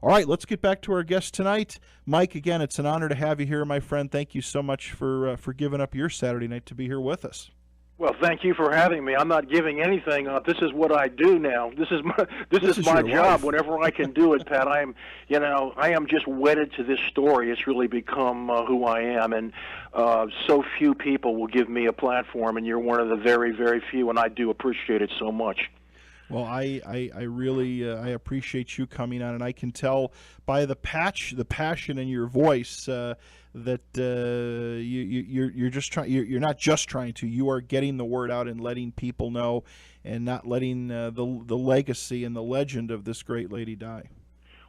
All right, let's get back to our guest tonight. Mike, again, it's an honor to have you here, my friend. Thank you so much for giving up your Saturday night to be here with us. Well, thank you for having me. I'm not giving anything up. This is what I do now. This is my job. Life. Whenever I can do it, Pat, I am just wedded to this story. It's really become who I am, and so few people will give me a platform, and you're one of the very, very few, and I do appreciate it so much. Well, I really I appreciate you coming on, and I can tell by the passion in your voice that you're just trying. You're not just trying to. You are getting the word out and letting people know, and not letting the legacy and the legend of this great lady die.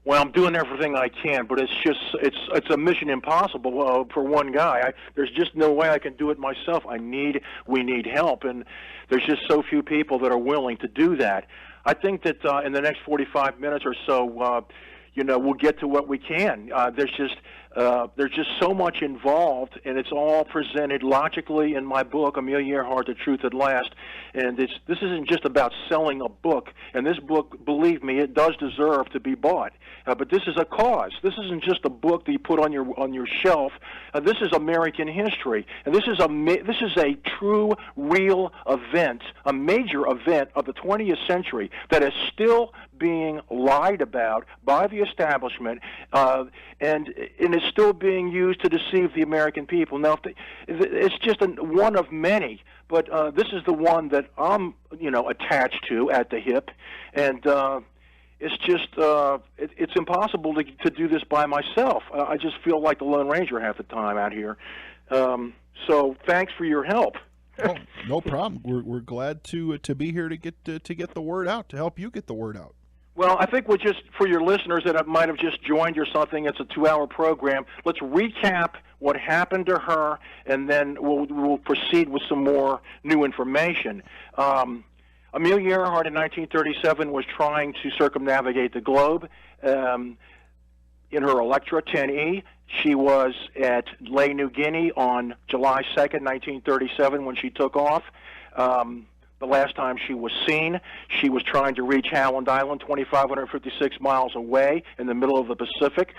Well, I'm doing everything I can, but it's a mission impossible for one guy. There's just no way I can do it myself. We need help, and there's just so few people that are willing to do that. I think that in the next 45 minutes or so, we'll get to what we can. There's just so much involved, and it's all presented logically in my book, Amelia Earhart, The Truth at Last. And this isn't just about selling a book. And this book, believe me, it does deserve to be bought. But this is a cause. This isn't just a book that you put on your shelf. This is American history, and this is a true, real event, a major event of the 20th century that is still being lied about by the establishment, and is still being used to deceive the American people. Now, it's just one of many, but this is the one that I'm, attached to at the hip, and it's just it's impossible to do this by myself. I just feel like the Lone Ranger half the time out here. So thanks for your help. Oh, no problem. We're glad to be here to get the word out, to help you get the word out. Well, I think we'll just, for your listeners that might have just joined or something, it's a 2-hour program. Let's recap what happened to her, and then we'll proceed with some more new information. Amelia Earhart in 1937 was trying to circumnavigate the globe in her Electra 10E. She was at Lae, New Guinea on July 2nd, 1937 when she took off. The last time she was seen, she was trying to reach Howland Island, 2,556 miles away in the middle of the Pacific.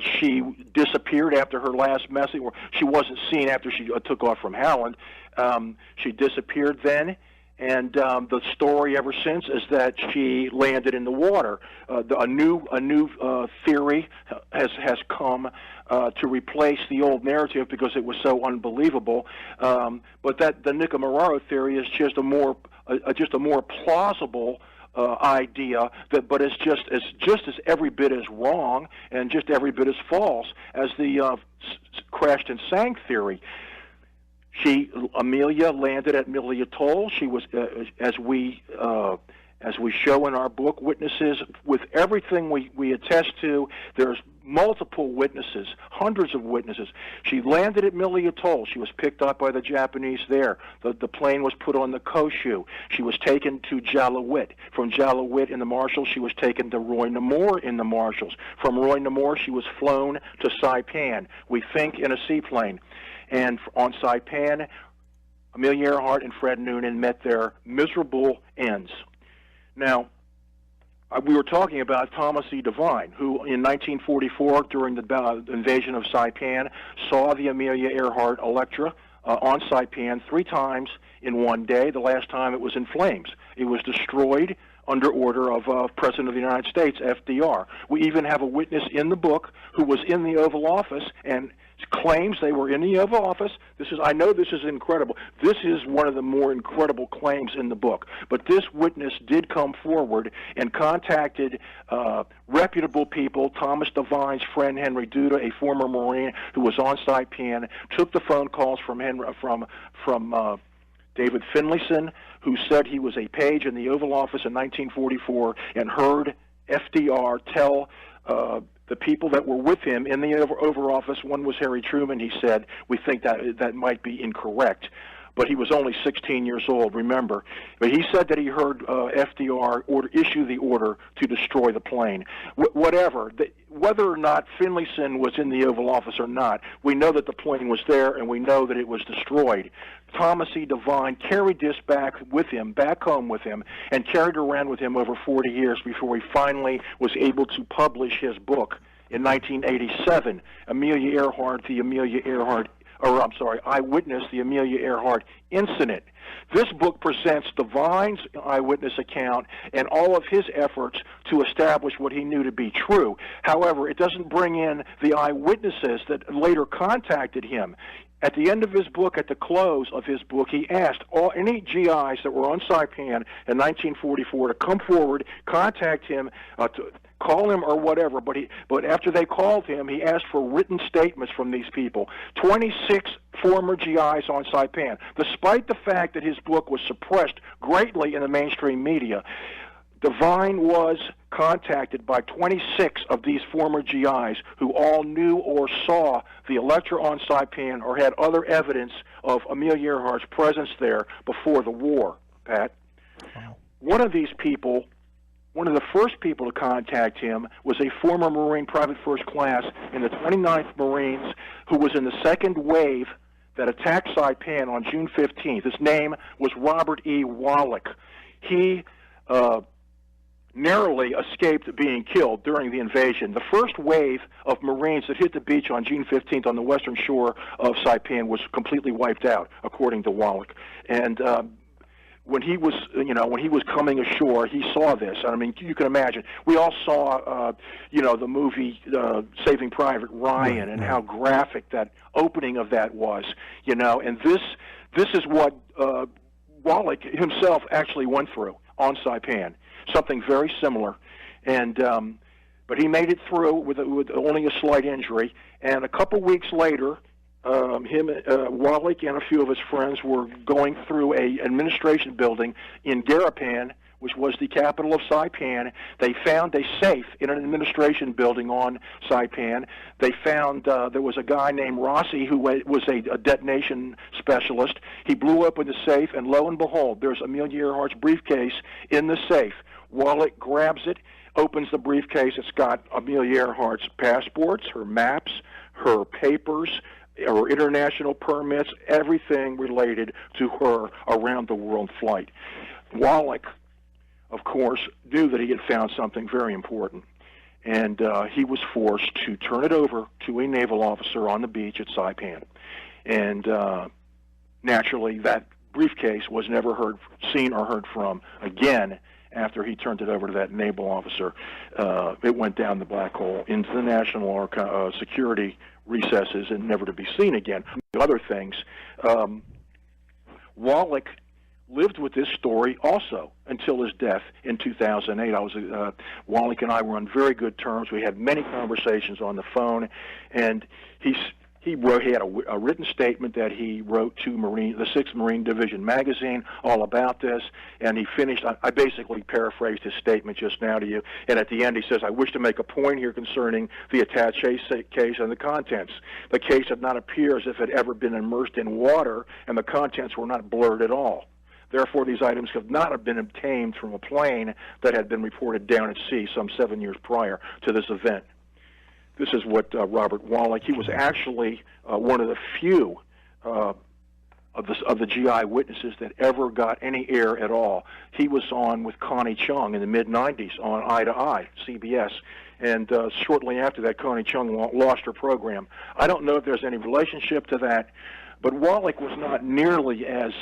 She disappeared after her last message. She wasn't seen after she took off from Howland. She disappeared then, and the story ever since is that she landed in the water. A new theory has come to replace the old narrative because it was so unbelievable. But the Nicomararo theory is just a more plausible idea, but it's just as every bit as wrong and just every bit as false as the crashed and sank theory. Amelia landed at Millie Atoll. She was, as we show in our book, witnesses with everything we attest to. There's multiple witnesses, hundreds of witnesses. She landed at Millie Atoll. She was picked up by the Japanese there. The plane was put on the Koshu. She was taken to Jalawit. From Jalawit in the Marshalls, she was taken to Roy Namor in the Marshalls. From Roy Namor, she was flown to Saipan, we think in a seaplane. And on Saipan, Amelia Earhart and Fred Noonan met their miserable ends. Now, we were talking about Thomas E. Devine, who in 1944, during the invasion of Saipan, saw the Amelia Earhart Electra on Saipan 3 times in one day. The last time it was in flames. It was destroyed under order of President of the United States, FDR. We even have a witness in the book who was in the Oval Office and claims they were in the Oval Office. I know this is incredible. This is one of the more incredible claims in the book. But this witness did come forward and contacted reputable people. Thomas Devine's friend Henry Duda, a former Marine who was on Saipan, took the phone calls from David Finlayson, who said he was a page in the Oval Office in 1944 and heard FDR tell the people that were with him in the Oval Office. One was Harry Truman. He said, we think that might be incorrect. But he was only 16 years old, remember. But he said that he heard FDR issue the order to destroy the plane. Whatever. whether or not Finlayson was in the Oval Office or not, we know that the plane was there, and we know that it was destroyed. Thomas E. Devine carried this back home with him, and carried it around with him over 40 years before he finally was able to publish his book in 1987, Eyewitness, the Amelia Earhart Incident. This book presents Devine's eyewitness account and all of his efforts to establish what he knew to be true. However, it doesn't bring in the eyewitnesses that later contacted him. At the end of his book, at the close of his book, he asked any GIs that were on Saipan in 1944 to come forward, contact him, to call him or whatever. But after they called him, he asked for written statements from these people. 26 former GIs on Saipan. Despite the fact that his book was suppressed greatly in the mainstream media, Devine was contacted by 26 of these former GIs who all knew or saw the Electra on Saipan or had other evidence of Amelia Earhart's presence there before the war, Pat. Wow. One of these people, one of the first people to contact him, was a former Marine Private First Class in the 29th Marines who was in the second wave that attacked Saipan on June 15th. His name was Robert E. Wallach. He narrowly escaped being killed during the invasion. The first wave of Marines that hit the beach on June 15th on the western shore of Saipan was completely wiped out, according to Wallach. And when he was coming ashore, he saw this. I mean, you can imagine. We all saw, the movie Saving Private Ryan, and how graphic that opening of that was. And this is what Wallach himself actually went through on Saipan. Something very similar, and but he made it through with only a slight injury. And a couple weeks later, Wallach and a few of his friends were going through a administration building in Garapan, which was the capital of Saipan. They found a safe in an administration building on Saipan. They found there was a guy named Rossi who was a detonation specialist. He blew open the safe, and lo and behold, there's Amelia Earhart's briefcase in the safe. Wallach grabs it, opens the briefcase. It's got Amelia Earhart's passports, her maps, her papers, her international permits, everything related to her around-the-world flight. Wallach, of course, knew that he had found something very important, and he was forced to turn it over to a naval officer on the beach at Saipan. And naturally, that briefcase was never seen or heard from again after he turned it over to that naval officer. It went down the black hole into the National Security recesses and never to be seen again. Other things, Wallach lived with this story also until his death in 2008. Wallach and I were on very good terms. We had many conversations on the phone, and he had a written statement that he wrote to the 6th Marine Division magazine all about this, and he finished. I basically paraphrased his statement just now to you, and at the end he says, "I wish to make a point here concerning the attaché case and the contents. The case did not appear as if it had ever been immersed in water, and the contents were not blurred at all. Therefore, these items could not have been obtained from a plane that had been reported down at sea some 7 years prior to this event." This is what Robert Wallach. He was actually one of the few of the GI witnesses that ever got any air at all. He was on with Connie Chung in the mid-'90s on Eye to Eye, CBS, and shortly after that, Connie Chung lost her program. I don't know if there's any relationship to that, but Wallach was not nearly as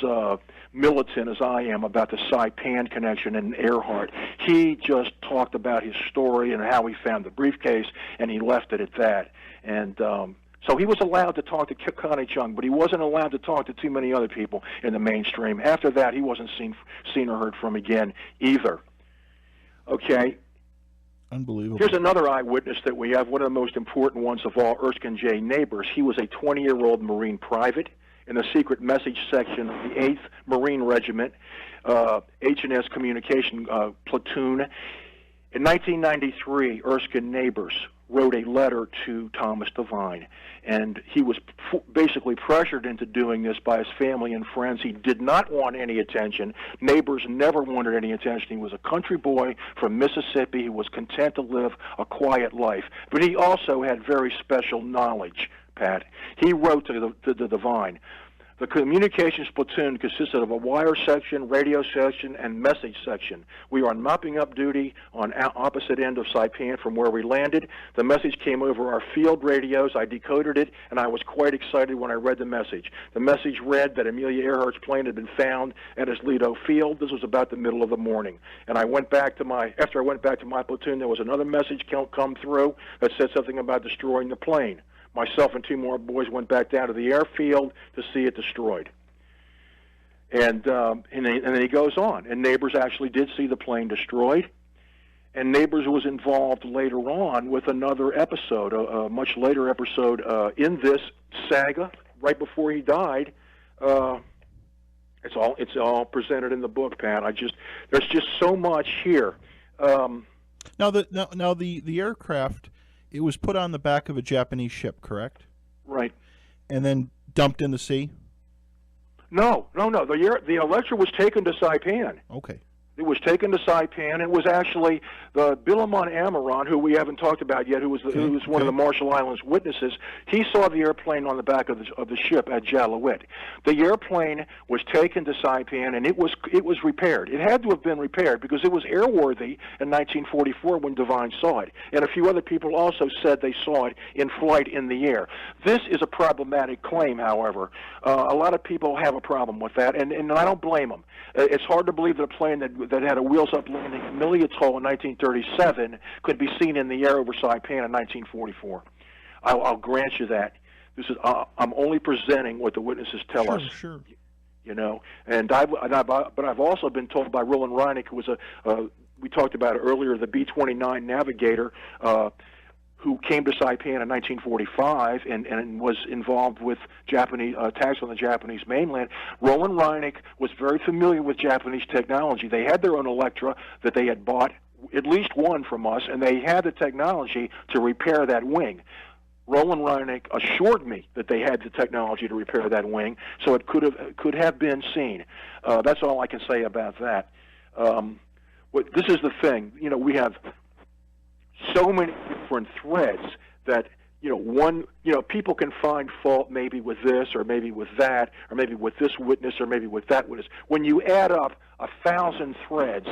militant as I am about the Saipan connection and Earhart. He just talked about his story and how he found the briefcase, and he left it at that. And so he was allowed to talk to Connie Chung, but he wasn't allowed to talk to too many other people in the mainstream. After that, he wasn't seen or heard from again either. Okay. Unbelievable. Here's another eyewitness that we have, one of the most important ones of all, Erskine J. Neighbors. He was a 20-year-old Marine private in the secret message section of the 8th Marine Regiment, H&S Communication Platoon. In 1993, Erskine Neighbors wrote a letter to Thomas Devine, and he was basically pressured into doing this by his family and friends. He did not want any attention. Neighbors never wanted any attention. He was a country boy from Mississippi. He was content to live a quiet life, but he also had very special knowledge, Pat. He wrote to the Devine, "The communications platoon consisted of a wire section, radio section, and message section. We are on mopping up duty on opposite end of Saipan from where we landed. The message came over our field radios. I decoded it, and I was quite excited when I read the message. The message read that Amelia Earhart's plane had been found at his Lido field. This was about the middle of the morning. And after I went back to my platoon, there was another message come through that said something about destroying the plane. Myself and two more boys went back down to the airfield to see it destroyed." And then he goes on. And Neighbors actually did see the plane destroyed. And Neighbors was involved later on with another episode, a much later episode in this saga, right before he died. It's all presented in the book, Pat. There's just so much here. Now the aircraft, it was put on the back of a Japanese ship, correct? Right. And then dumped in the sea? No. The Electra was taken to Saipan. Okay. It was taken to Saipan. It was actually the Bilamon Amaran, who we haven't talked about yet, who was one of the Marshall Islands witnesses. He saw the airplane on the back of the ship at Jalawit. The airplane was taken to Saipan, and it was repaired. It had to have been repaired because it was airworthy in 1944 when Devine saw it, and a few other people also said they saw it in flight in the air. This is a problematic claim, however. A lot of people have a problem with that, and I don't blame them. It's hard to believe that a plane that had a wheels-up landing at Amelia Atoll in 1937 could be seen in the air over Saipan in 1944. I'll grant you that. I'm only presenting what the witnesses tell us. Sure. You know, but I've also been told by Roland Reineck, who was we talked about it earlier, the B-29 navigator, who came to Saipan in 1945 and was involved with Japanese attacks on the Japanese mainland. Roland Reineck was very familiar with Japanese technology. They had their own Electra that they had bought, at least one from us, and they had the technology to repair that wing. Roland Reineck assured me that they had the technology to repair that wing, so it could have been seen. That's all I can say about that. This is the thing. You know, we have so many different threads that people can find fault maybe with this or maybe with that or maybe with this witness or maybe with that witness. When you add up 1,000 threads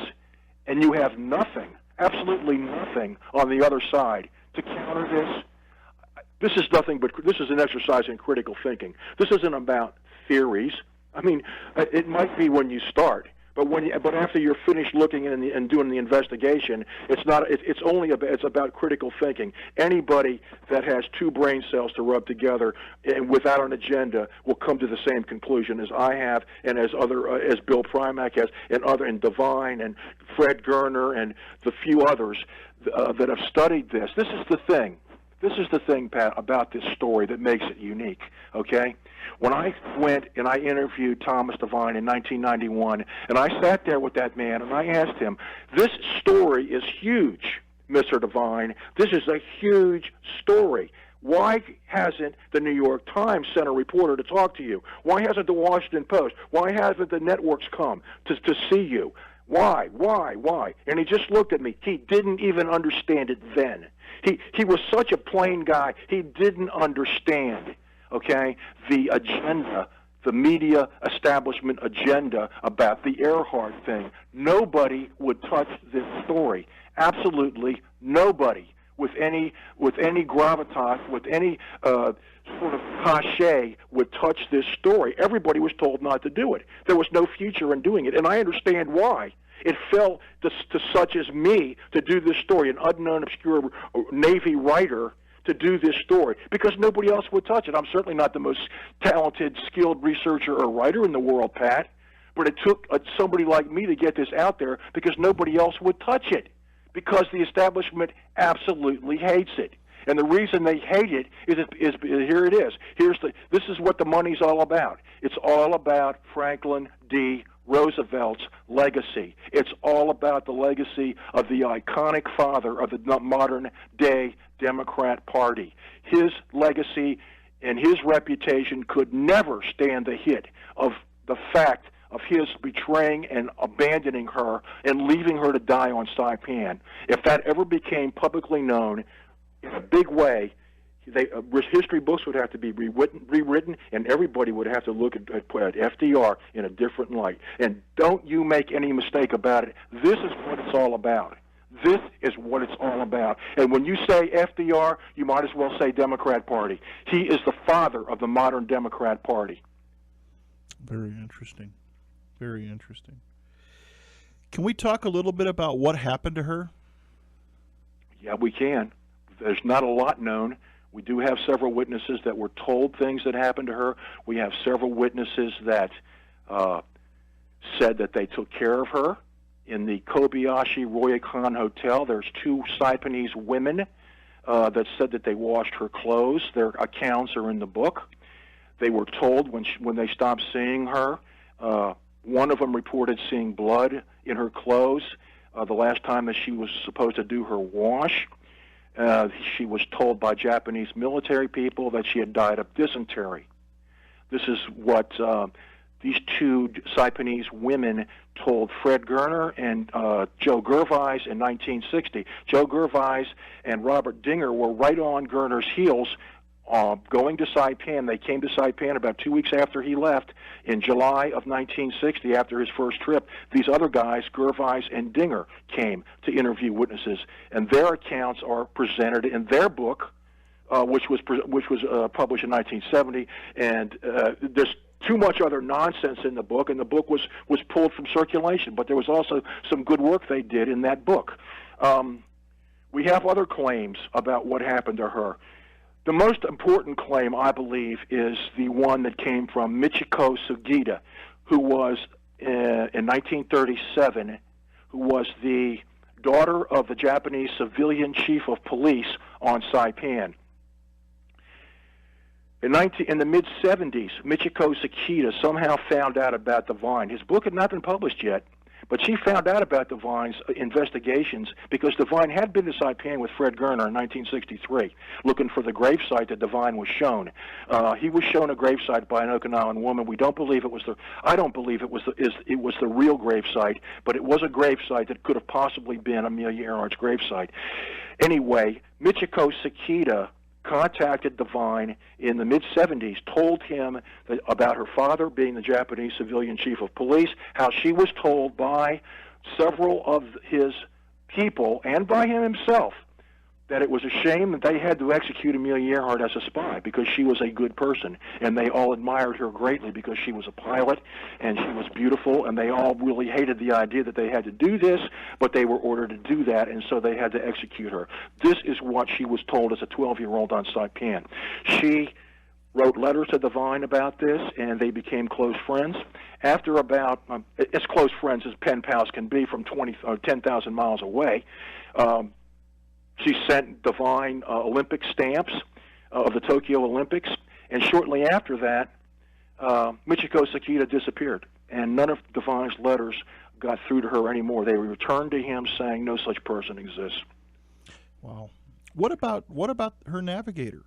and you have nothing, absolutely nothing on the other side to counter this is an exercise in critical thinking. This isn't about theories. I mean, it might be when you start. But after you're finished looking and doing the investigation, it's about critical thinking. Anybody that has two brain cells to rub together and without an agenda will come to the same conclusion as I have, and as Bill Primack has, and Devine and Fred Gerner and the few others that have studied this. This is the thing. This is the thing, Pat, about this story that makes it unique, okay? When I went and I interviewed Thomas Devine in 1991, and I sat there with that man and I asked him, this story is huge, Mr. Devine. This is a huge story. Why hasn't the New York Times sent a reporter to talk to you? Why hasn't the Washington Post? Why haven't the networks come to see you? Why? And he just looked at me. He didn't even understand it then. He was such a plain guy. He didn't understand, okay, the agenda, the media establishment agenda about the Earhart thing. Nobody would touch this story. Absolutely nobody with any gravitas, with any sort of cachet would touch this story. Everybody was told not to do it. There was no future in doing it, and I understand why. It fell to such as me to do this story, an unknown, obscure Navy writer, to do this story, because nobody else would touch it. I'm certainly not the most talented, skilled researcher or writer in the world, Pat, but it took somebody like me to get this out there because nobody else would touch it, because the establishment absolutely hates it. And the reason they hate it is here it is. This is what the money's all about. It's all about Franklin D. Roosevelt's legacy. It's all about the legacy of the iconic father of the modern-day Democrat Party. His legacy and his reputation could never stand the hit of the fact of his betraying and abandoning her and leaving her to die on Saipan. If that ever became publicly known in a big way, history books would have to be rewritten, and everybody would have to look at FDR in a different light. And don't you make any mistake about it. This is what it's all about. This is what it's all about. And when you say FDR, you might as well say Democrat Party. He is the father of the modern Democrat Party. Very interesting. Very interesting. Can we talk a little bit about what happened to her? Yeah, we can. There's not a lot known. We do have several witnesses that were told things that happened to her. We have several witnesses that said that they took care of her in the Kobayashi Ryokan Hotel. There's 2 Saipanese women that said that they washed her clothes. Their accounts are in the book. They were told when they stopped seeing her, one of them reported seeing blood in her clothes the last time that she was supposed to do her wash. She was told by Japanese military people that she had died of dysentery. This is what these 2 Saipanese women told Fred Gerner and Joe Gervais in 1960. Joe Gervais and Robert Dinger were right on Gerner's heels going to Saipan. They came to Saipan about 2 weeks after he left in July of 1960 after his first trip. These other guys, Gervais and Dinger, came to interview witnesses, and their accounts are presented in their book, which was published in 1970, and there's too much other nonsense in the book, and the book was pulled from circulation, but there was also some good work they did in that book. We have other claims about what happened to her. The most important claim, I believe, is the one that came from Michiko Sugita, who was, in 1937, who was the daughter of the Japanese civilian chief of police on Saipan. In the mid-70s, Michiko Sugita somehow found out about Devine. His book had not been published yet, but she found out about Devine's investigations because Devine had been to Saipan with Fred Gerner in 1963, looking for the gravesite that Devine was shown. He was shown a gravesite by an Okinawan woman. We don't believe it was the. I don't believe it was the real gravesite, but it was a gravesite that could have possibly been Amelia Earhart's gravesite. Anyway, Michiko Sugita contacted Devine in the mid-70s, told him about her father being the Japanese civilian chief of police, how she was told by several of his people and by him himself that it was a shame that they had to execute Amelia Earhart as a spy because she was a good person, and they all admired her greatly because she was a pilot and she was beautiful, and they all really hated the idea that they had to do this, but they were ordered to do that, and so they had to execute her. This is what she was told as a 12-year-old on Saipan. She wrote letters to Devine about this, and they became close friends. After about, as close friends as pen pals can be from 10,000 miles away, she sent Devine Olympic stamps of the Tokyo Olympics, and shortly after that, Michiko Sugita disappeared, and none of Devine's letters got through to her anymore. They returned to him saying no such person exists. Wow. What about her navigator?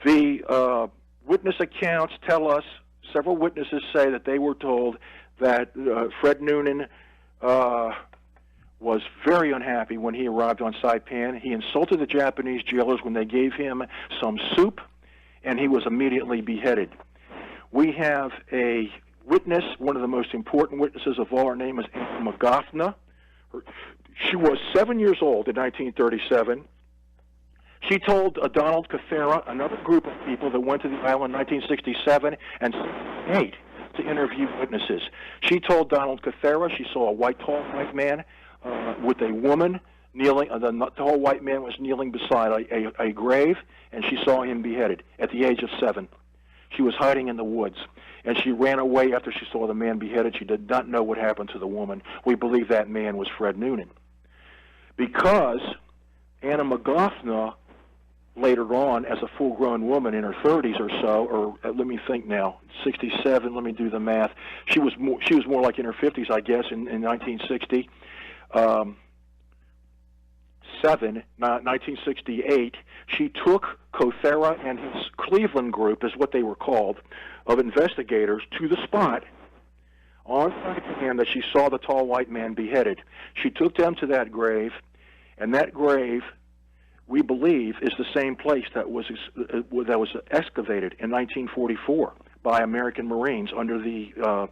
The witness accounts tell us, several witnesses say that they were told that Fred Noonan was very unhappy when he arrived on Saipan. He insulted the Japanese jailers when they gave him some soup, and he was immediately beheaded. We have a witness, one of the most important witnesses of all. Her name is Anna Magathna. She was 7 years old in 1937. She told Donald Cathera, another group of people that went to the island in 1967 and 68 to interview witnesses. She told Donald Cathera she saw a tall white man with a woman kneeling. The tall white man was kneeling beside a grave, and she saw him beheaded at the age of 7. She was hiding in the woods, and she ran away after she saw the man beheaded. She did not know what happened to the woman. We believe that man was Fred Noonan. Because Anna Magathna later on as a full-grown woman in her 30s or so, or let me think now, 67. Let me do the math. She was more like in her 50s, I guess, in 1960. 1968, she took Cothera and his Cleveland group, is what they were called, of investigators to the spot on Saipan that she saw the tall white man beheaded. She took them to that grave, and that grave, we believe, is the same place that was excavated in 1944 by American Marines under the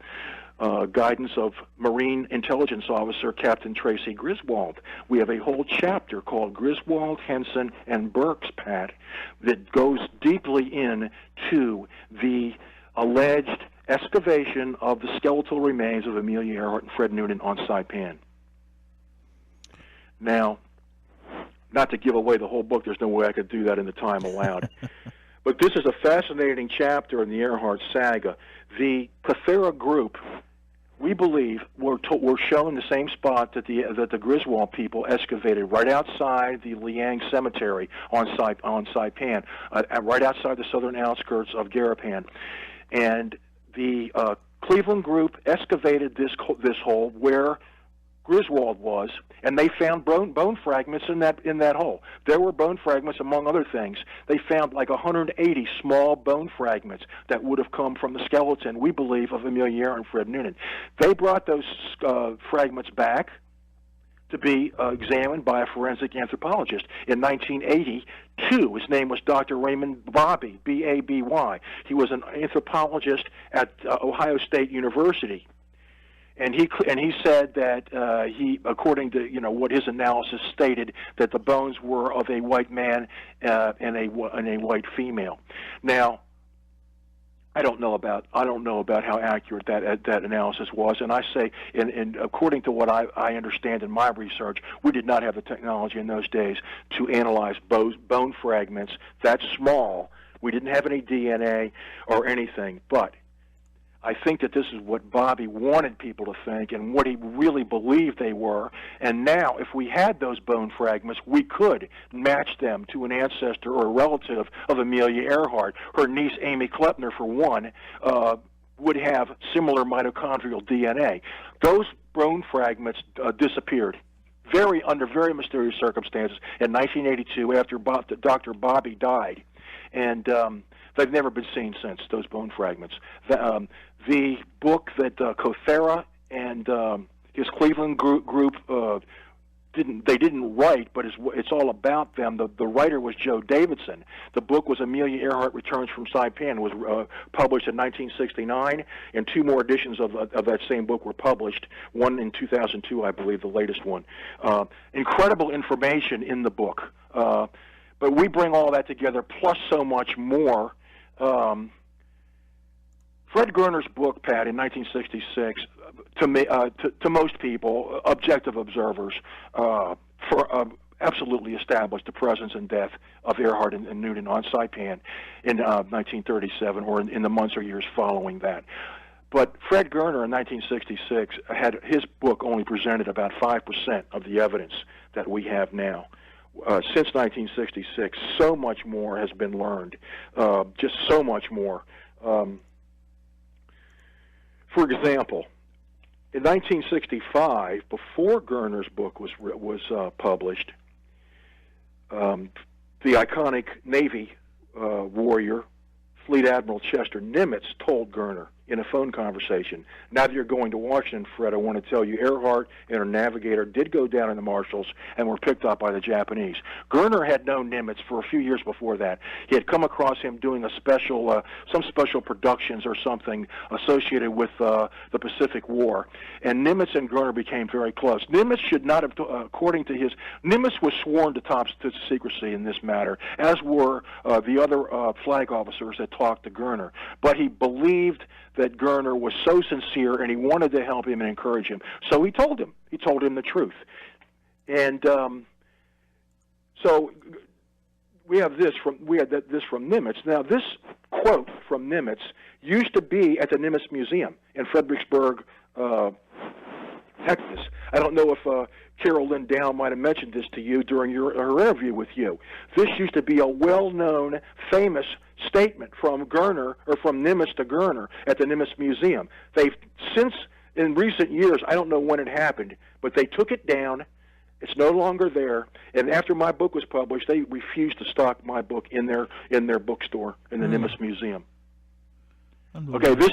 guidance of Marine Intelligence Officer Captain Tracy Griswold. We have a whole chapter called Griswold, Henson, and Burke's, Pat, that goes deeply into the alleged excavation of the skeletal remains of Amelia Earhart and Fred Noonan on Saipan. Now, not to give away the whole book, there's no way I could do that in the time allowed. But this is a fascinating chapter in the Earhart saga. The Cothera group, we believe, were shown the same spot that the Griswold people excavated right outside the Liang Cemetery on Saipan, right outside the southern outskirts of Garapan. And the Cleveland group excavated this hole where Griswold was, and they found bone fragments in that hole. There were bone fragments, among other things. They found like 180 small bone fragments that would have come from the skeleton, we believe, of Amelia Earhart and Fred Noonan. They brought those fragments back to be examined by a forensic anthropologist in 1982. His name was Dr. Raymond Bobby, B-A-B-Y. He was an anthropologist at Ohio State University. And he said that according to what his analysis stated, that the bones were of a white man and a white female. Now, I don't know about how accurate that analysis was, and I say, and according to what I understand in my research, we did not have the technology in those days to analyze bone fragments that small. We didn't have any DNA or anything, but I think that this is what Bobby wanted people to think and what he really believed they were. And now, if we had those bone fragments, we could match them to an ancestor or a relative of Amelia Earhart. Her niece, Amy Klepner, for one, would have similar mitochondrial DNA. Those bone fragments disappeared under very mysterious circumstances in 1982 after Dr. Bobby died. And they've never been seen since, those bone fragments. The book that Cothera and his Cleveland group didn't write, but it's all about them. The writer was Joe Davidson. The book was Amelia Earhart Returns from Saipan. Was published in 1969, and two more editions of that same book were published. One in 2002, I believe, the latest one. Incredible information in the book. But we bring all that together, plus so much more. Fred Gerner's book, Pat, in 1966, to most people, objective observers, absolutely established the presence and death of Earhart and Noonan on Saipan in 1937, or in the months or years following that. But Fred Gerner in 1966 had his book only presented about 5% of the evidence that we have now. Since 1966, so much more has been learned, just so much more. For example, in 1965, before Gerner's book was published, the iconic Navy warrior, Fleet Admiral Chester Nimitz, told Gerner in a phone conversation, "Now that you're going to Washington, Fred, I want to tell you Earhart and her navigator did go down in the Marshalls and were picked up by the Japanese." Gerner had known Nimitz for a few years before that. He had come across him doing a some special productions or something associated with the Pacific War, and Nimitz and Gerner became very close. Nimitz should not have, according to Nimitz was sworn to secrecy in this matter, as were the other flag officers that talked to Gerner, but he believed that Gerner was so sincere and he wanted to help him and encourage him. So he told him the truth. And so we had this from Nimitz. Now, this quote from Nimitz used to be at the Nimitz Museum in Fredericksburg, Texas. I don't know if Carol Lynn Dow might have mentioned this to you during her interview with you. This used to be a well-known, famous statement from Gerner, or from Nimitz to Gerner at the Nimitz Museum. They've since, in recent years, I don't know when it happened, but they took it down. It's no longer there. And after my book was published, they refused to stock my book in their bookstore in the Nimitz Museum. Okay, this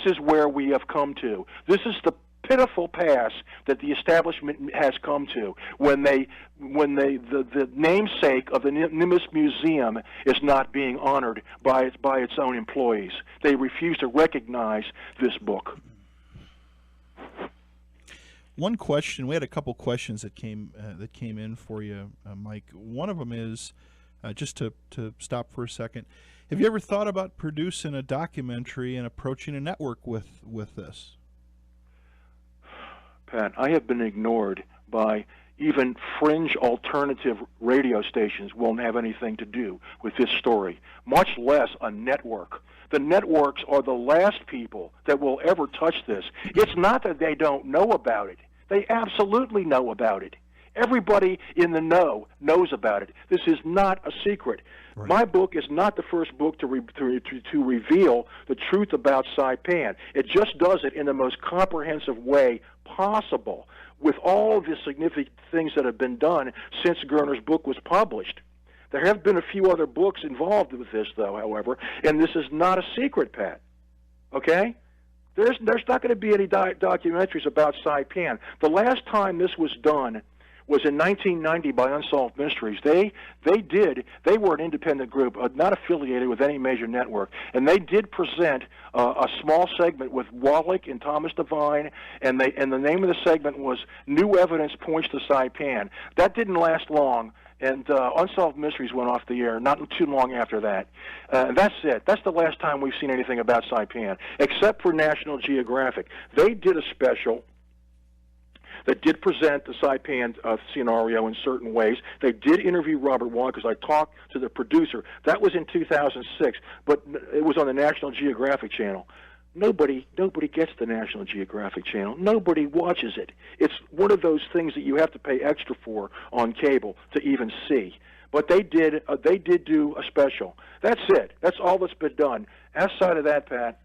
is where we have come to. This is the pitiful pass that the establishment has come to when the namesake of the Nimitz Museum is not being honored by its own employees. They refuse to recognize this book. One question, we had a couple questions that came in for you, Mike. One of them is, just to stop for a second, have you ever thought about producing a documentary and approaching a network with this? Pat, I have been ignored by even fringe alternative radio stations won't have anything to do with this story, much less a network. The networks are the last people that will ever touch this. It's not that they don't know about it. They absolutely know about it. Everybody in the know knows about it. This is not a secret. Right. My book is not the first book to reveal the truth about Saipan. It just does it in the most comprehensive way possible, with all the significant things that have been done since Gerner's book was published. There have been a few other books involved with this, though, however, and this is not a secret, Pat. Okay? There's not going to be any documentaries about Saipan. The last time this was done was in 1990 by Unsolved Mysteries. They were an independent group, not affiliated with any major network, and they did present a small segment with Wallach and Thomas Devine, and the name of the segment was New Evidence Points to Saipan. That didn't last long, and Unsolved Mysteries went off the air not too long after that. That's it. That's the last time we've seen anything about Saipan, except for National Geographic. They did a special that did present the Saipan scenario in certain ways. They did interview Robert Wong, because I talked to the producer. That was in 2006, but it was on the National Geographic channel. Nobody gets the National Geographic channel. Nobody watches it. It's one of those things that you have to pay extra for on cable to even see. But they did do a special. That's it. That's all that's been done. Outside of that, Pat,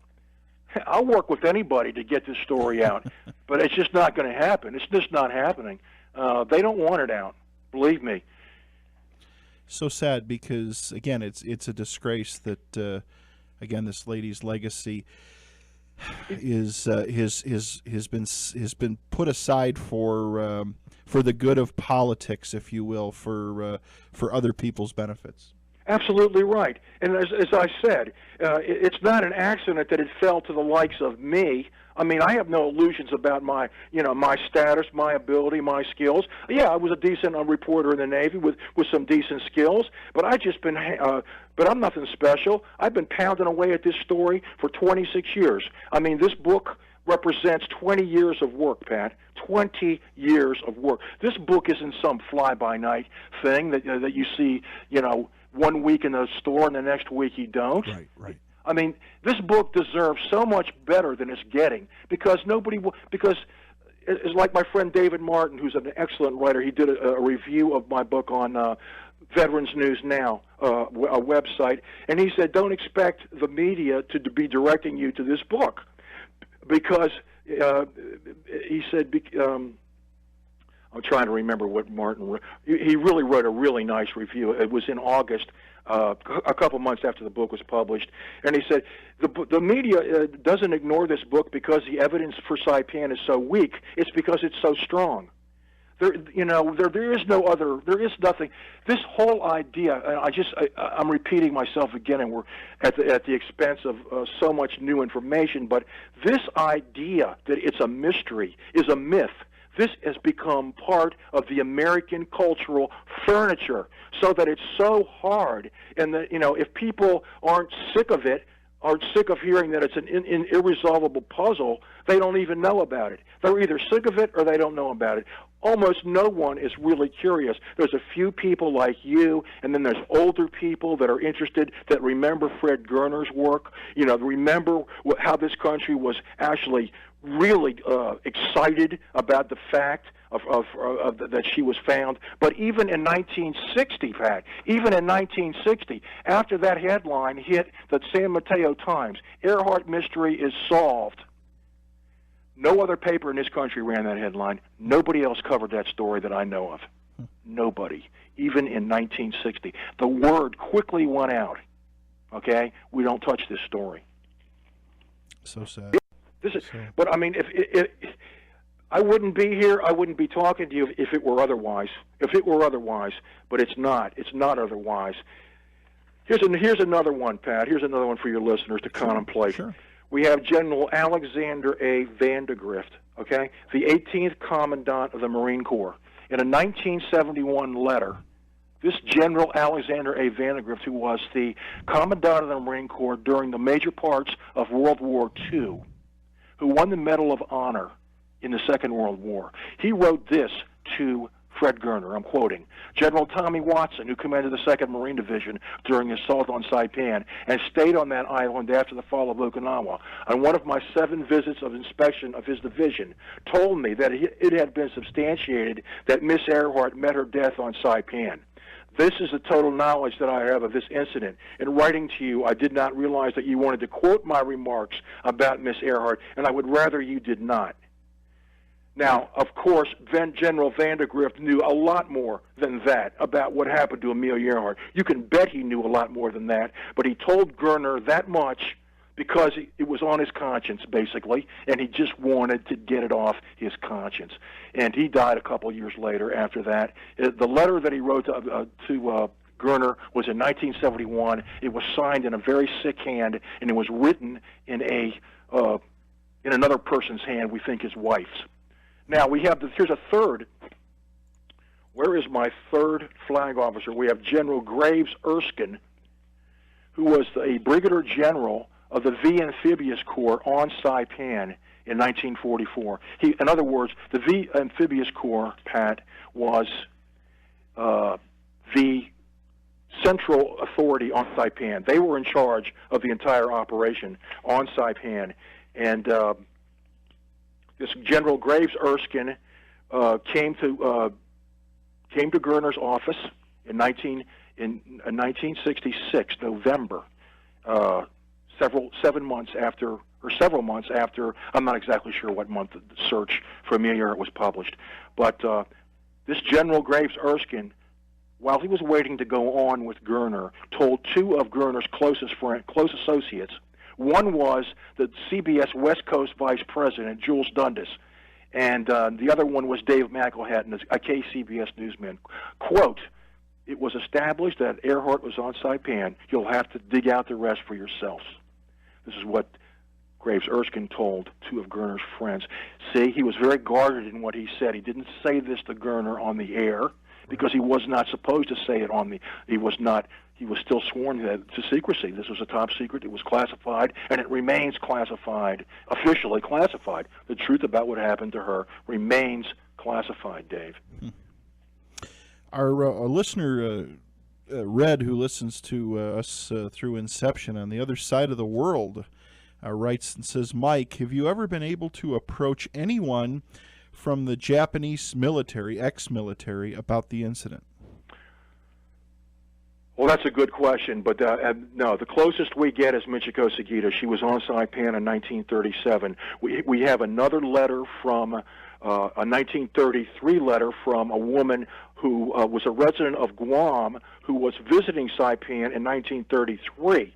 I'll work with anybody to get this story out, but it's just not going to happen. It's just not happening. They don't want it out, believe me. So sad, because again, it's a disgrace that again, this lady's legacy has been put aside for the good of politics, if you will, for other people's benefits. Absolutely right. And as I said, it's not an accident that it fell to the likes of me. I mean, I have no illusions about my status, my ability, my skills. Yeah, I was a decent reporter in the Navy with some decent skills, but but I'm nothing special. I've been pounding away at this story for 26 years. I mean, this book represents 20 years of work, Pat. 20 years of work. This book isn't some fly-by-night thing that you see, 1 week in the store and the next week you don't. Right. I mean, this book deserves so much better than it's getting, because it's like my friend David Martin, who's an excellent writer. He did a review of my book on Veterans News Now, a website, and he said, don't expect the media to be directing you to this book, because he said, I'm trying to remember what Martin wrote. He really wrote a really nice review. It was in August, a couple months after the book was published, and he said the media doesn't ignore this book because the evidence for Saipan is so weak. It's because it's so strong. There is nothing. This whole idea, and I'm repeating myself again, and we're at the expense of so much new information. But this idea that it's a mystery is a myth. This has become part of the American cultural furniture, so that it's so hard. And that, if people aren't sick of it, aren't sick of hearing that it's an irresolvable puzzle, they don't even know about it. They're either sick of it or they don't know about it. Almost no one is really curious. There's a few people like you, and then there's older people that are interested, that remember Fred Gerner's work, remember how this country was actually really excited about the fact that she was found. But even in 1960, Pat, even in 1960, after that headline hit the San Mateo Times, Earhart mystery is solved. No other paper in this country ran that headline. Nobody else covered that story that I know of. Nobody. Even in 1960. The word quickly went out. Okay? We don't touch this story. So sad. But I mean, if I wouldn't be here, I wouldn't be talking to you if it were otherwise. If it were otherwise, but it's not. It's not otherwise. Here's another one, Pat. Here's another one for your listeners to contemplate. Sure. We have General Alexander A. Vandegrift, okay, the 18th Commandant of the Marine Corps. In a 1971 letter, this General Alexander A. Vandegrift, who was the Commandant of the Marine Corps during the major parts of World War II, who won the Medal of Honor in the Second World War, he wrote this to Fred Gerner. I'm quoting, General Tommy Watson, who commanded the 2nd Marine Division during the assault on Saipan and stayed on that island after the fall of Okinawa, on one of my 7 visits of inspection of his division, told me that it had been substantiated that Miss Earhart met her death on Saipan. This is the total knowledge that I have of this incident. In writing to you, I did not realize that you wanted to quote my remarks about Miss Earhart, and I would rather you did not. Now, of course, General Vandegrift knew a lot more than that about what happened to Amelia Earhart. You can bet he knew a lot more than that, but he told Gerner that much because it was on his conscience, basically, and he just wanted to get it off his conscience. And he died a couple years later after that. The letter that he wrote to Gerner was in 1971. It was signed in a very sick hand, and it was written in another person's hand, we think his wife's. Now, we have here's a third. Where is my third flag officer? We have General Graves Erskine, who was a brigadier general of the V Amphibious Corps on Saipan in 1944. In other words, the V Amphibious Corps, Pat, was the central authority on Saipan. They were in charge of the entire operation on Saipan, and this General Graves Erskine came to Gerner's office in 1966, November, several months after. I'm not exactly sure what month the search for Amelia Earhart was published, but this General Graves Erskine, while he was waiting to go on with Gerner, told 2 of Gerner's close associates. One was the CBS West Coast Vice President, Jules Dundas, and the other one was Dave McElhatton, a KCBS newsman. Quote, it was established that Earhart was on Saipan. You'll have to dig out the rest for yourselves. This is what Graves Erskine told 2 of Gerner's friends. See, he was very guarded in what he said. He didn't say this to Gerner on the air because he was not supposed to say it on the. He was still sworn to secrecy. This was a top secret. It was classified, and it remains classified, officially classified. The truth about what happened to her remains classified, Dave. Our listener, Red, who listens to us through Inception on the other side of the world, writes and says, Mike, have you ever been able to approach anyone from the Japanese military, ex-military, about the incident? Well, that's a good question, but no, the closest we get is Michiko Sugita. She was on Saipan in 1937. We have another letter from a 1933 letter from a woman who was a resident of Guam who was visiting Saipan in 1933.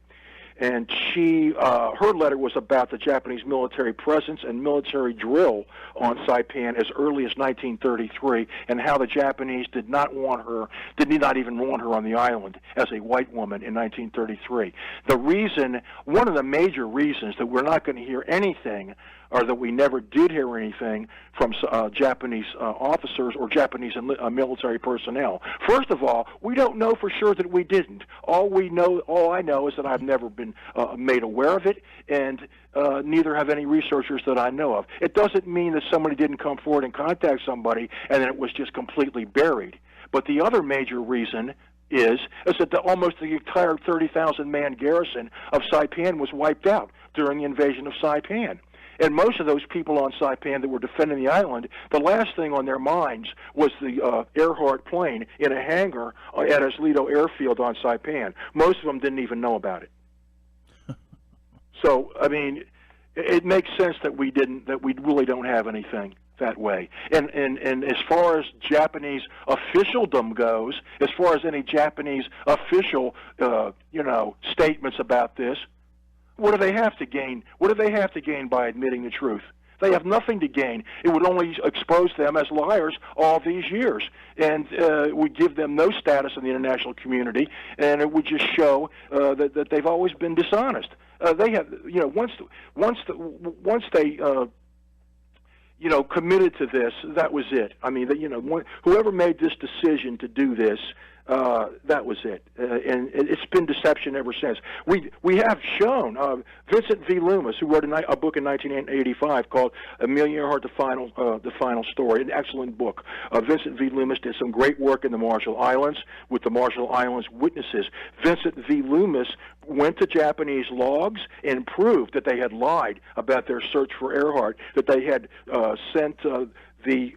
And her letter was about the Japanese military presence and military drill on Saipan as early as 1933, and how the Japanese did not even want her on the island as a white woman in 1933. One of the major reasons that we're not going to hear anything, or that we never did hear anything from Japanese officers or Japanese military personnel. First of all, we don't know for sure that we didn't. All I know is that I've never been made aware of it, and neither have any researchers that I know of. It doesn't mean that somebody didn't come forward and contact somebody and then it was just completely buried. But the other major reason is that almost the entire 30,000-man garrison of Saipan was wiped out during the invasion of Saipan. And most of those people on Saipan that were defending the island, the last thing on their minds was the Earhart plane in a hangar at Oslido Airfield on Saipan. Most of them didn't even know about it. So, I mean, it makes sense that we really don't have anything that way. And as far as Japanese officialdom goes, as far as any Japanese official, statements about this, what do they have to gain? What do they have to gain by admitting the truth? They have nothing to gain. It would only expose them as liars all these years, and would give them no status in the international community, and it would just show that they've always been dishonest. They have, once they committed to this, that was it. I mean, whoever made this decision to do this, that was it, and it's been deception ever since. We have shown Vincent V. Loomis, who wrote a book in 1985 called Amelia Earhart: The Final Story, an excellent book. Vincent V. Loomis did some great work in the Marshall Islands with the Marshall Islands witnesses. Vincent V. Loomis went to Japanese logs and proved that they had lied about their search for Earhart, that they had sent the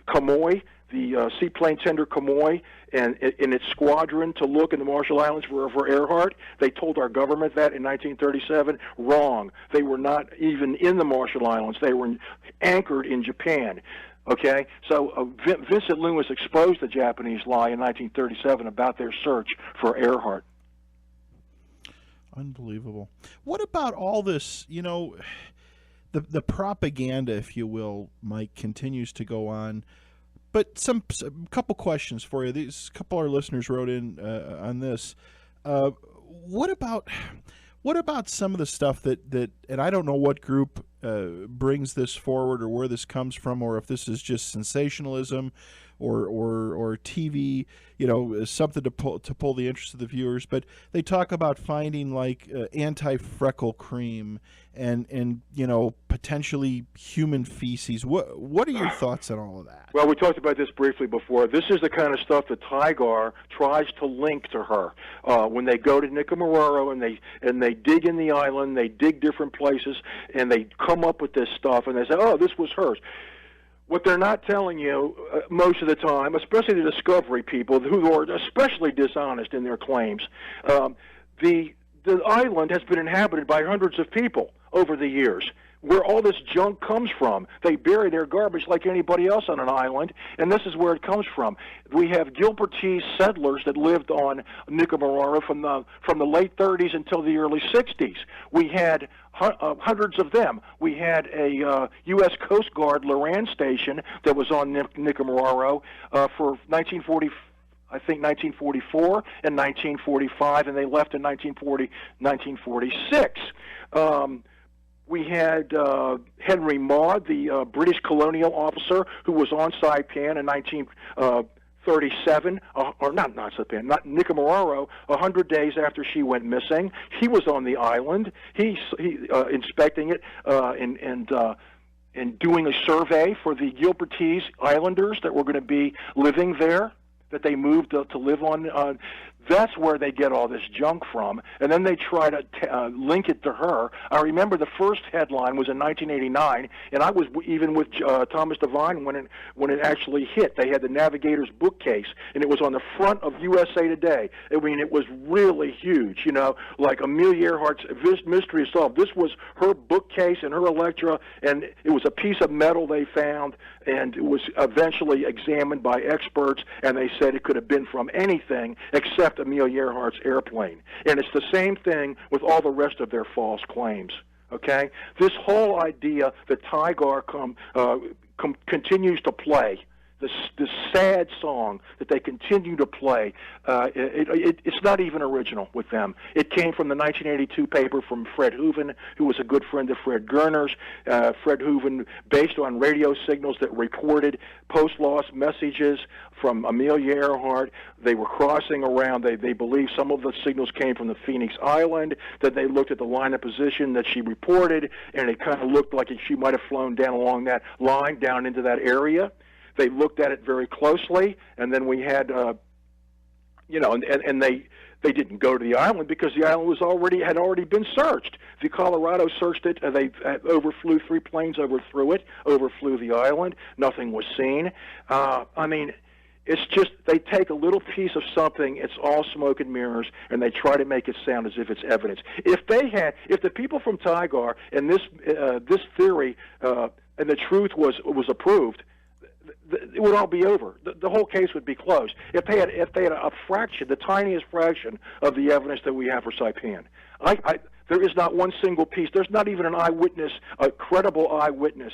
Kamoy, the seaplane tender Kamoy, and in its squadron to look in the Marshall Islands for Earhart. They told our government that in 1937. Wrong. They were not even in the Marshall Islands. They were anchored in Japan. Okay? So Vincent Loomis exposed the Japanese lie in 1937 about their search for Earhart. Unbelievable. What about all this, the propaganda, if you will, Mike, continues to go on. But some couple questions for you. These couple of our listeners wrote in on this. What about some of the stuff that and I don't know what group brings this forward or where this comes from, or if this is just sensationalism or TV, something to pull the interest of the viewers. But they talk about finding like anti-freckle cream and potentially human feces. What are your thoughts on all of that? Well, we talked about this briefly before. This is the kind of stuff that Tigar tries to link to her when they go to Nicomaroro and they dig in the island, they dig different places, and they come up with this stuff, and they say, "Oh, this was hers." What they're not telling you most of the time, especially the Discovery people who are especially dishonest in their claims, the island has been inhabited by hundreds of people over the years. Where all this junk comes from, they bury their garbage like anybody else on an island, and this is where it comes from. We have Gilbertese settlers that lived on Nicomaroro from the late 30s until the early 60s. We had hundreds of them. We had a U.S. Coast Guard Loran station that was on Nicomaroro for 1944 and 1945, and they left in 1946. We had Henry Maude, the British colonial officer who was on Saipan in 1937, or not Saipan, not Nicomaroro, 100 days after she went missing. He was on the island. He inspecting it and doing a survey for the Gilbertese Islanders that were going to be living there, that they moved to live on. That's where they get all this junk from, and then they try to link it to her. I remember the first headline was in 1989, and I was even with Thomas Devine when it actually hit. They had the Navigator's bookcase, and it was on the front of USA Today. I mean, it was really huge, like Amelia Earhart's mystery is solved. This was her bookcase and her Electra, and it was a piece of metal they found, and it was eventually examined by experts, and they said it could have been from anything except Amelia Earhart's airplane. And it's the same thing with all the rest of their false claims. Okay? This whole idea that Tigar continues to play, this sad song that they continue to play, it's not even original with them. It came from the 1982 paper from Fred Hooven, who was a good friend of Fred Gerner's. Fred Hooven, based on radio signals that reported post-loss messages from Amelia Earhart. They were crossing around. They believe some of the signals came from the Phoenix Island, that they looked at the line of position that she reported, and it kind of looked like she might have flown down along that line down into that area. They looked at it very closely, and then we had and they didn't go to the island because the island had already been searched. The Colorado searched it. They overflew 3 planes, overthrew it, overflew the island. Nothing was seen. I mean, it's just they take a little piece of something. It's all smoke and mirrors, and they try to make it sound as if it's evidence. If the people from Tigar and this theory and the truth was approved, it would all be over. The whole case would be closed. If they had a fraction, the tiniest fraction of the evidence that we have for Saipan, there is not one single piece. There's not even an eyewitness, a credible eyewitness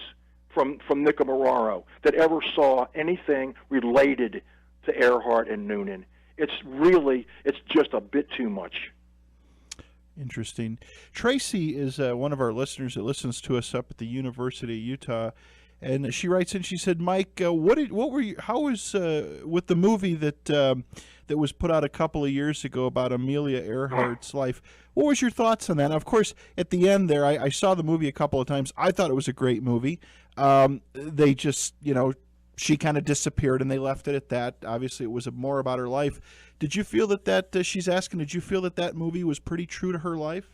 from Nicomoraro that ever saw anything related to Earhart and Noonan. It's just a bit too much. Interesting. Tracy is one of our listeners that listens to us up at the University of Utah. And she writes in. She said, "Mike, how was with the movie that was put out a couple of years ago about Amelia Earhart's life? What was your thoughts on that?" And of course, at the end there, I saw the movie a couple of times. I thought it was a great movie. They just, she kind of disappeared, and they left it at that. Obviously, it was more about her life. Did you feel that she's asking? Did you feel that movie was pretty true to her life?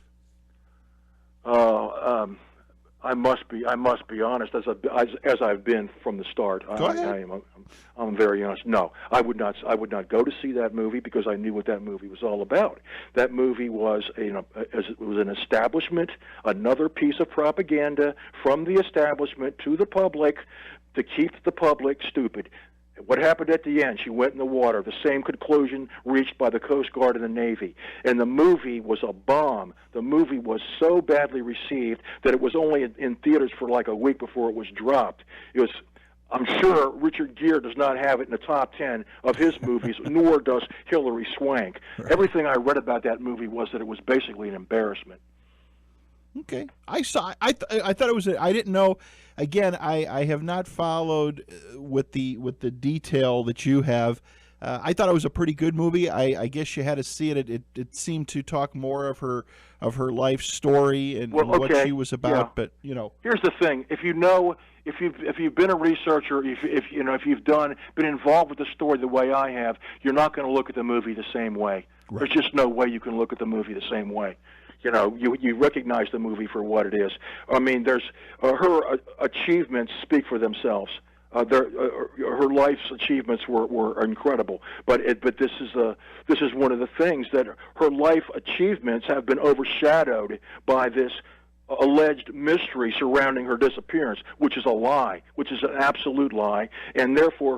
I must be honest, as I've been from the start. I'm very honest. No, I would not go to see that movie because I knew what that movie was all about. That movie was an establishment, another piece of propaganda from the establishment to the public to keep the public stupid. What happened at the end? She went in the water. The same conclusion reached by the Coast Guard and the Navy. And the movie was a bomb. The movie was so badly received that it was only in theaters for like a week before it was dropped. I'm sure Richard Gere does not have it in the top 10 of his movies, nor does Hilary Swank. Right. Everything I read about that movie was that it was basically an embarrassment. Okay, I thought it was. I didn't know. Again, I have not followed with the detail that you have. I thought it was a pretty good movie. I guess you had to see it. It seemed to talk more of her life story and what she was about. Yeah. But here's the thing: if you've been a researcher, if you've been involved with the story the way I have, you're not going to look at the movie the same way. Right. There's just no way you can look at the movie the same way. You recognize the movie for what it is. I mean, her achievements speak for themselves. Her life's achievements were incredible. But this is one of the things that her life achievements have been overshadowed by this alleged mystery surrounding her disappearance, which is a lie, which is an absolute lie, and therefore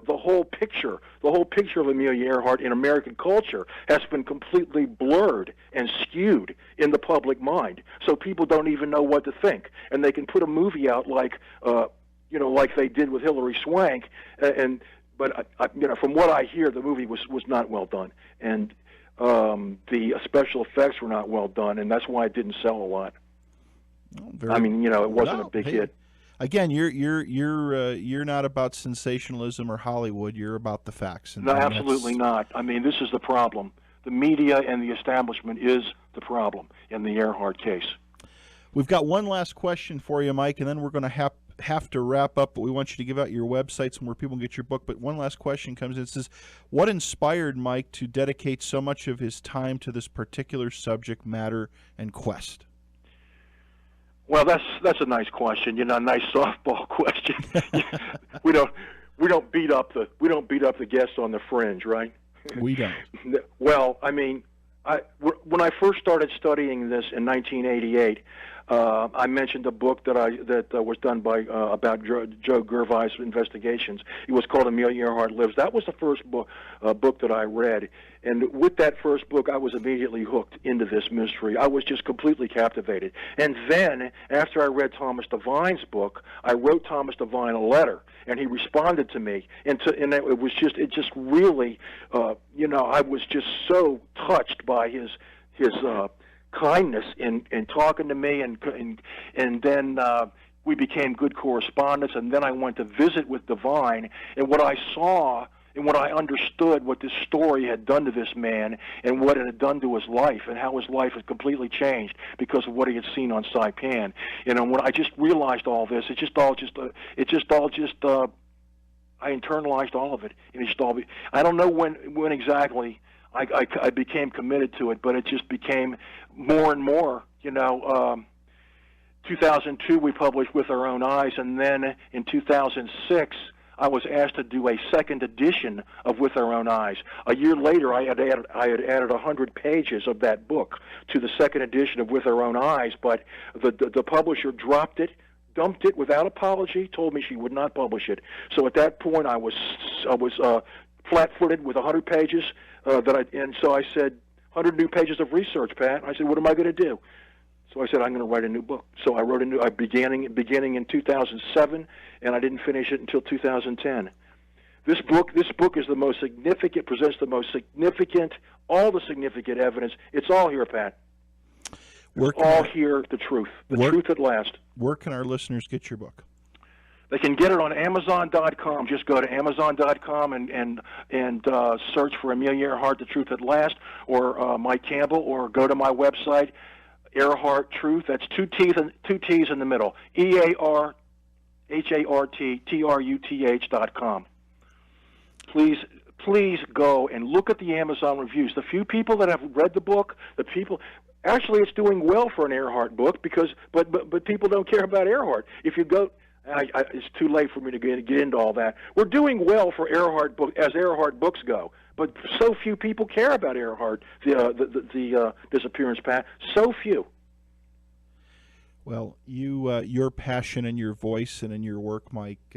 the whole picture of Amelia Earhart in American culture has been completely blurred and skewed in the public mind. So people don't even know what to think, and they can put a movie out like they did with Hilary Swank, but from what I hear, the movie was not well done, and the special effects were not well done, and that's why it didn't sell a lot. It wasn't a big hit. Again, you're not about sensationalism or Hollywood. You're about the facts. No, absolutely not. I mean, this is the problem. The media and the establishment is the problem in the Earhart case. We've got one last question for you, Mike, and then we're going to have to wrap up, but we want you to give out your websites and where people can get your book. But one last question comes in. It says, what inspired Mike to dedicate so much of his time to this particular subject matter and quest? Well, that's a nice question. A nice softball question. we don't beat up the guests on the Fringe, right? We don't. Well, I mean, when I first started studying this in 1988, I mentioned a book that was done by about Joe Gervais' investigations. It was called Amelia Earhart Lives. That was the first book that I read, and with that first book, I was immediately hooked into this mystery. I was just completely captivated. And then, after I read Thomas Devine's book, I wrote Thomas Devine a letter, and he responded to me. And it just really, I was just so touched by his kindness in talking to me, and then we became good correspondents, and then I went to visit with Devine, and what I saw and what I understood what this story had done to this man and what it had done to his life and how his life had completely changed because of what he had seen on Saipan. When I just realized all this, it just all I internalized all of it, and it just all. I don't know when exactly I became committed to it, but it just became more and more. 2002 we published With Our Own Eyes, and then in 2006 I was asked to do a second edition of With Our Own Eyes. A year later, I had added 100 pages of that book to the second edition of With Our Own Eyes, but the publisher dropped it, dumped it without apology, told me she would not publish it. So at that point, I was flat-footed with 100 pages and so I said, 100 new pages of research, Pat. I said, what am I going to do? So I said, I'm going to write a new book. So I wrote beginning in 2007, and I didn't finish it until 2010. This book is the most significant, presents the most significant, all the significant evidence. It's all here, Pat. It's all here, the truth at last. Where can our listeners get your book? They can get it on Amazon.com. Just go to Amazon.com and search for Amelia Earhart, The Truth at Last, or Mike Campbell, or go to my website, Earhart Truth. That's two T's in the middle. EARHARTTRUTH.com. Please go and look at the Amazon reviews. The few people that have read the book, actually it's doing well for an Earhart book but people don't care about Earhart. If you go. It's too late for me to get into all that. We're doing well for Earhart as Earhart books go, but so few people care about Earhart, the disappearance path. So few. Well, your passion and your voice and in your work, Mike,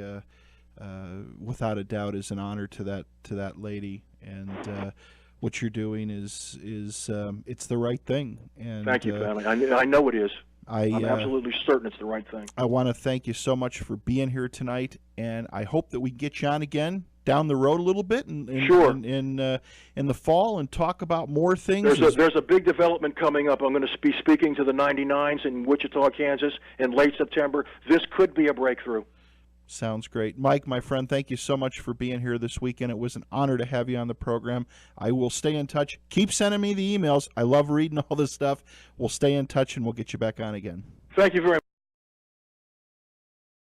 without a doubt, is an honor to that lady, and what you're doing is it's the right thing. And thank you, family. I know it is. I'm absolutely certain it's the right thing. I want to thank you so much for being here tonight, and I hope that we can get you on again down the road a little bit sure. in the fall and talk about more things. There's a big development coming up. I'm going to be speaking to the 99s in Wichita, Kansas in late September. This could be a breakthrough. Sounds great. Mike, my friend, thank you so much for being here this weekend. It was an honor to have you on the program. I will stay in touch. Keep sending me the emails. I love reading all this stuff. We'll stay in touch, and we'll get you back on again. Thank you very much.